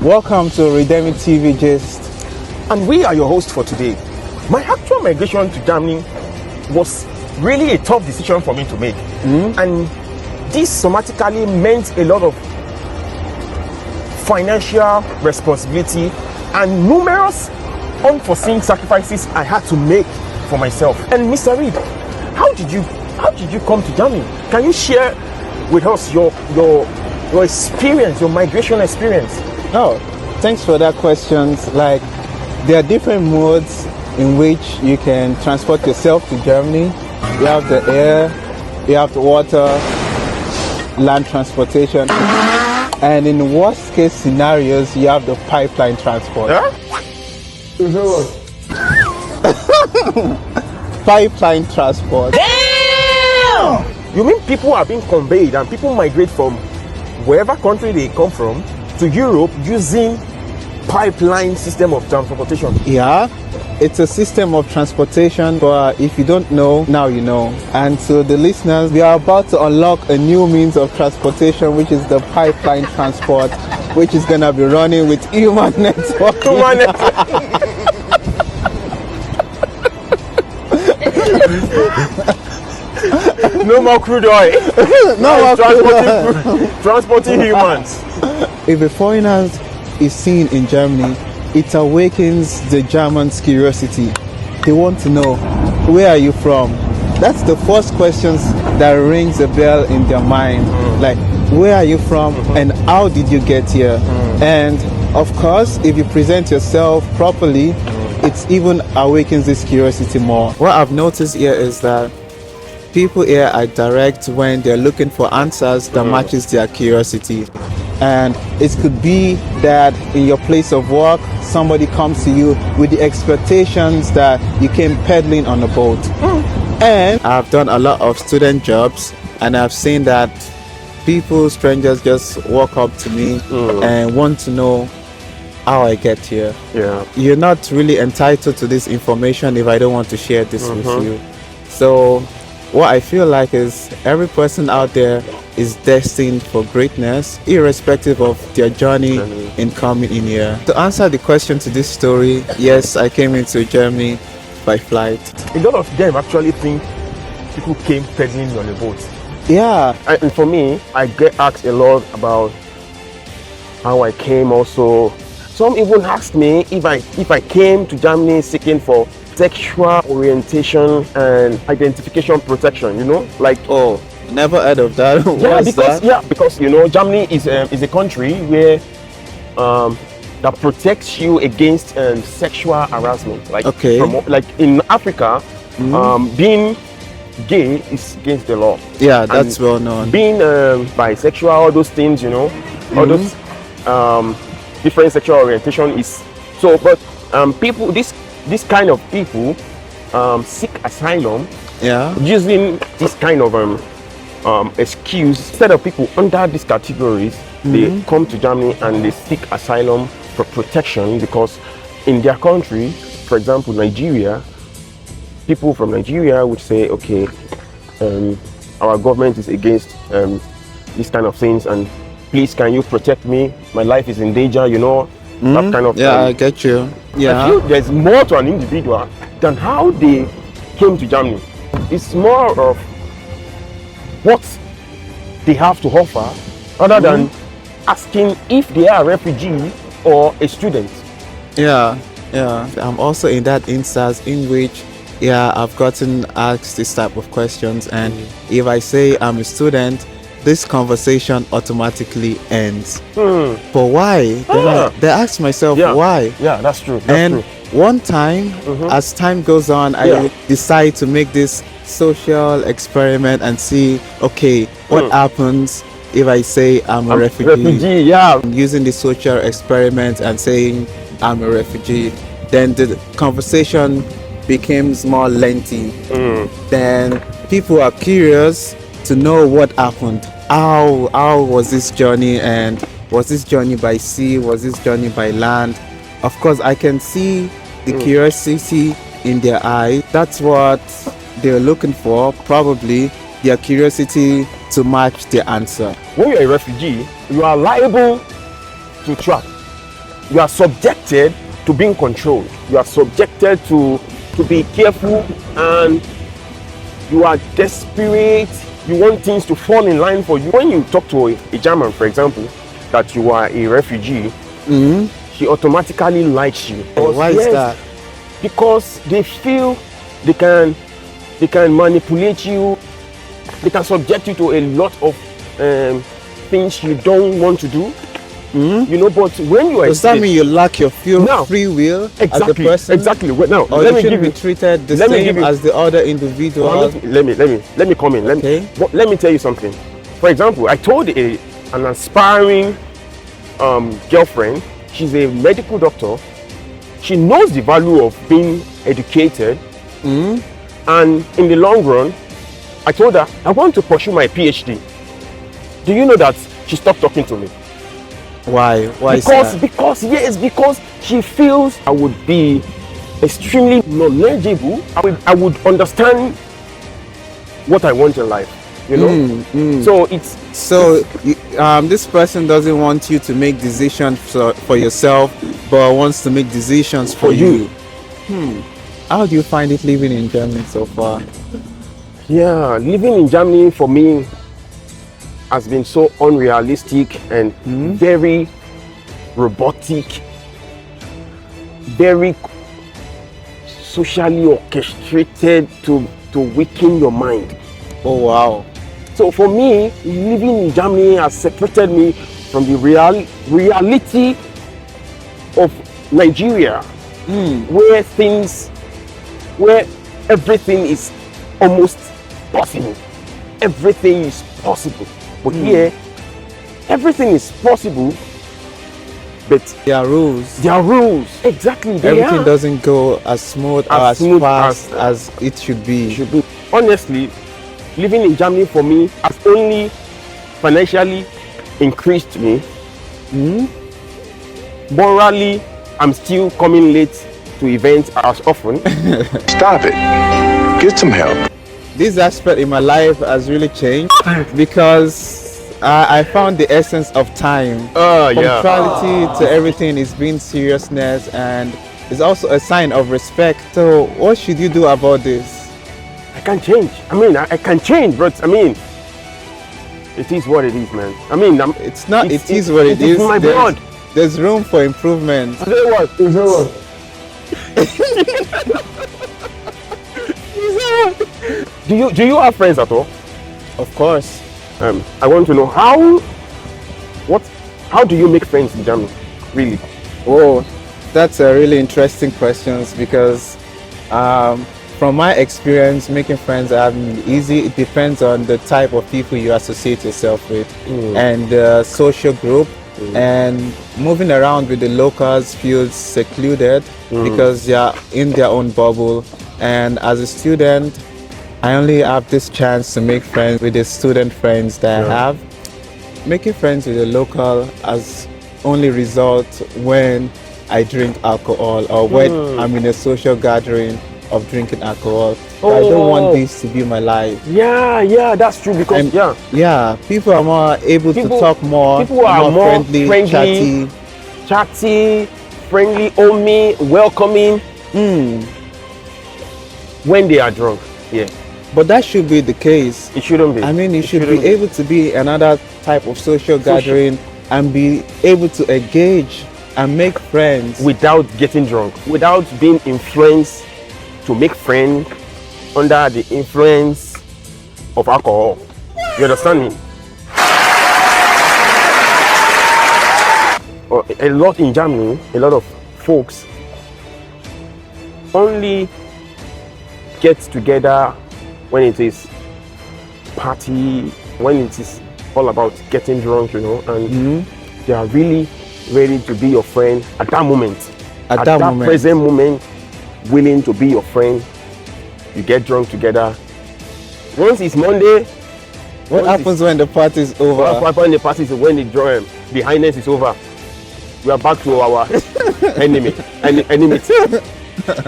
Welcome to Redemping TV Gist. And we are your hosts for today. My actual migration to Germany was really a tough decision for me to make. And this somatically meant a lot of financial responsibility and numerous unforeseen sacrifices I had to make for myself. And Mr. Reed, how did you come to Germany? Can you share with us your experience, your migration experience? Oh, thanks for that question. Like, there are different modes in which you can transport yourself to Germany. You have the air, you have the water, land transportation, and in the worst case scenarios, you have the pipeline transport. Huh? Pipeline transport. Damn! You mean people are being conveyed and people migrate from wherever country they come from to Europe using pipeline system of transportation? Yeah, it's a system of transportation, but if you don't know, now you know. And to the listeners, we are about to unlock a new means of transportation, which is the pipeline transport, which is going to be running with human network. No more crude oil. No more transporting humans. If a foreigner is seen in Germany, it awakens the Germans' curiosity. They want to know, where are you from? That's the first questions that rings a bell in their mind. Like, where are you from and how did you get here? And of course, if you present yourself properly, it even awakens this curiosity more. What I've noticed here is that people here are direct when they're looking for answers that matches their curiosity. And it could be that in your place of work, somebody comes to you with the expectations that you came peddling on a boat. And I've done a lot of student jobs, and I've seen that strangers just walk up to me and want to know how I get here. Yeah. You're not really entitled to this information if I don't want to share this with you. So what I feel like is every person out there is destined for greatness, irrespective of their journey in coming in here. To answer the question to this story, yes, I came into Germany by flight. A lot of them actually think people came pedaling on a boat. Yeah. And for me, I get asked a lot about how I came also. Some even asked me if I came to Germany seeking for sexual orientation and identification protection, like, oh, never heard of that. because Germany is a country where that protects you against sexual harassment. Like, like in Africa, being gay is against the law. Yeah, that's well known. Being bisexual, all those things, all those different sexual orientation is so. But people, this kind of people seek asylum using this kind of excuse. Instead of people under these categories, they come to Germany and they seek asylum for protection because in their country, for example, Nigeria, people from Nigeria would say, okay, our government is against these kind of things, and please, can you protect me? My life is in danger, that kind of thing. I get you. Yeah. I feel there's more to an individual than how they came to Germany. It's more of what they have to offer rather than asking if they are a refugee or a student. Yeah. I'm also in that instance in which I've gotten asked this type of questions, and if I say I'm a student, this conversation automatically ends. But why? Then I ask myself, why? Yeah, that's true. One time, as time goes on, I decide to make this social experiment and see, okay, what happens if I say I'm a refugee? Using the social experiment and saying I'm a refugee, then the conversation becomes more lengthy. Then people are curious to know what happened. How was this journey, and was this journey by sea, was this journey by land? Of course, I can see the curiosity in their eye. That's what they're looking for, probably their curiosity to match the answer. When you're a refugee, you are liable to trap. you are subjected to being controlled. You are subjected to be careful, and you are desperate. You want things to fall in line for you. When you talk to a German, for example, that you are a refugee, she automatically likes you. Why is that? Because they feel they can manipulate you. They can subject you to a lot of things you don't want to do. You know, but when you are, does that mean you lack your free will as a person? Exactly. Now, or you should be treated the same as the other individuals? Let me come in. Let me tell you something. For example, I told an aspiring girlfriend. She's a medical doctor. She knows the value of being educated, and in the long run, I told her I want to pursue my PhD. Do you know that she stopped talking to me? Why? Because she feels I would be extremely knowledgeable. I would understand what I want in life. You know. So this person doesn't want you to make decisions for yourself, but wants to make decisions for you. How do you find it living in Germany so far? Yeah, living in Germany for me has been so unrealistic and very robotic, very socially orchestrated to weaken your mind. Oh wow. So for me, living in Germany has separated me from the reality of Nigeria, where everything is almost possible. Everything is possible. But here, everything is possible, but there are rules. Exactly. Everything doesn't go as smooth or as fast as it should be. Honestly, living in Germany for me has only financially increased me. Morally, I'm still coming late to events as often. Stop it. Get some help. This aspect in my life has really changed because I found the essence of time. Punctuality to everything is being seriousness, and it's also a sign of respect. So what should you do about this? I can change. I can change, but it is what it is, man. It's not. It is what it is. It's my blood. There's room for improvement. Do you have friends at all? Of course. I want to know how do you make friends in Germany? Really? Oh, that's a really interesting question because from my experience, making friends isn't easy. It depends on the type of people you associate yourself with and the social group. And moving around with the locals feels secluded because they're in their own bubble. And as a student, I only have this chance to make friends with the student friends that I have. Making friends with a local has only result when I drink alcohol or when I'm in a social gathering of drinking alcohol. I don't want this to be my life. Yeah, that's true because people are more able to talk more. People are more friendly, chatty, friendly, homey, welcoming. When they are drunk. Yeah. But that should be the case. It shouldn't be. You should be able to be another type of social gathering and be able to engage and make friends without getting drunk, without being influenced to make friends under the influence of alcohol. You understand me? A lot in Germany, a lot of folks only get together when it is party, when it is all about getting drunk, and they are really ready to be your friend at that moment. At that present moment, willing to be your friend. You get drunk together. Once it's Monday, what happens when the party is over? What happens when the party is when the highness is over? We are back to our enmity.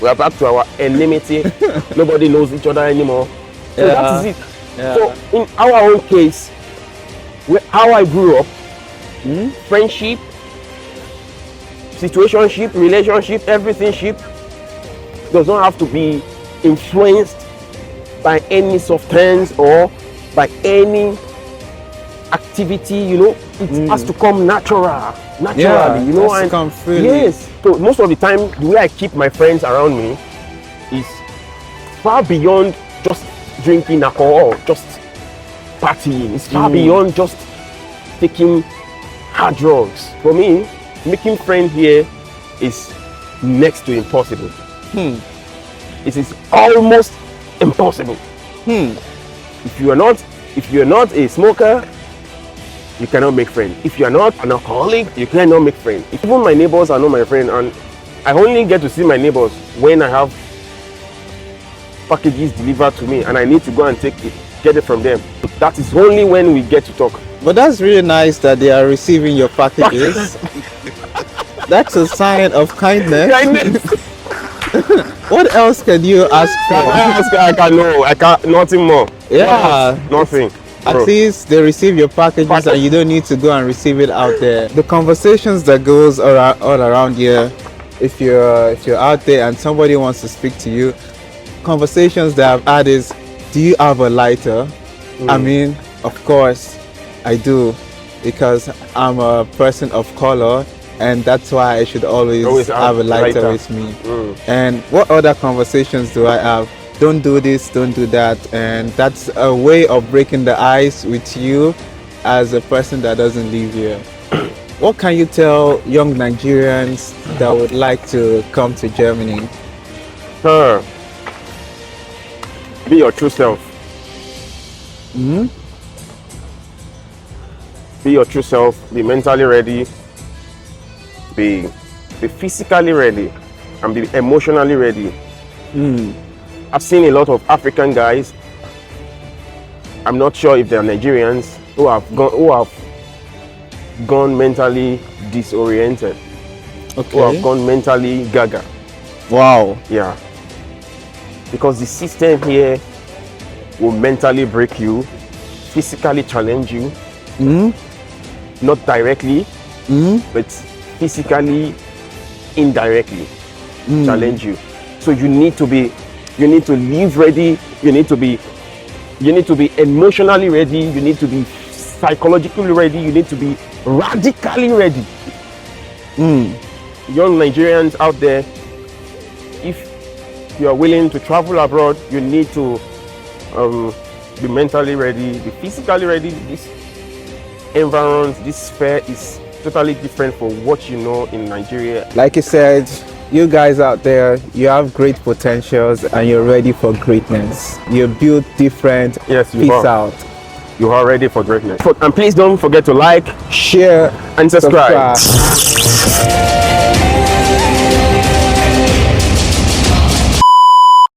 We are back to our enmity. Nobody knows each other anymore. So that is it. So in our own case, how I grew up, friendship situationship, relationship, everything ship does not have to be influenced by any substance or by any activity, you know. It has to come naturally, you know. And come freely. Yes. So most of the time, the way I keep my friends around me is far beyond just drinking alcohol, just partying. It's far beyond just taking hard drugs. For me, making friends here is next to impossible. It is almost impossible. If you are not a smoker, you cannot make friends. If you are not an alcoholic, you cannot make friends. Even my neighbors are not my friend, and I only get to see my neighbors when I have packages delivered to me and I need to go and get it from them. That is only when we get to talk. But that's really nice that they are receiving your packages. That's a sign of kindness. What else can you ask for? I can't, nothing more. Yeah. Nothing. At Bro. least they receive your packages and you don't need to go and receive it out there. The conversations that goes all around here, if you're out there and somebody wants to speak to you, conversations that I've had is, do you have a lighter? I mean, of course I do, because I'm a person of color, and that's why I should always have a lighter with me. And what other conversations do I have? Don't do this, don't do that. And that's a way of breaking the ice with you as a person that doesn't live here. What can you tell young Nigerians that would like to come to Germany? Be your true self. Be your true self. Be mentally ready. Be physically ready, and be emotionally ready. I've seen a lot of African guys. I'm not sure if they're Nigerians who have gone mentally disoriented. Okay. Who have gone mentally gaga. Wow. Yeah. Because the system here will mentally break you, physically challenge you. Not directly, but physically, indirectly challenge you. So you need to live ready. You need to be emotionally ready. You need to be psychologically ready. You need to be radically ready. Young Nigerians out there, if you are willing to travel abroad, you need to be mentally ready, be physically ready. This environment, this sphere is totally different from what you know in Nigeria. Like you said, you guys out there, you have great potentials and you're ready for greatness. You're built different. Yes, you Peace are. out. You are ready for greatness. And please don't forget to like, Share and subscribe. subscribe.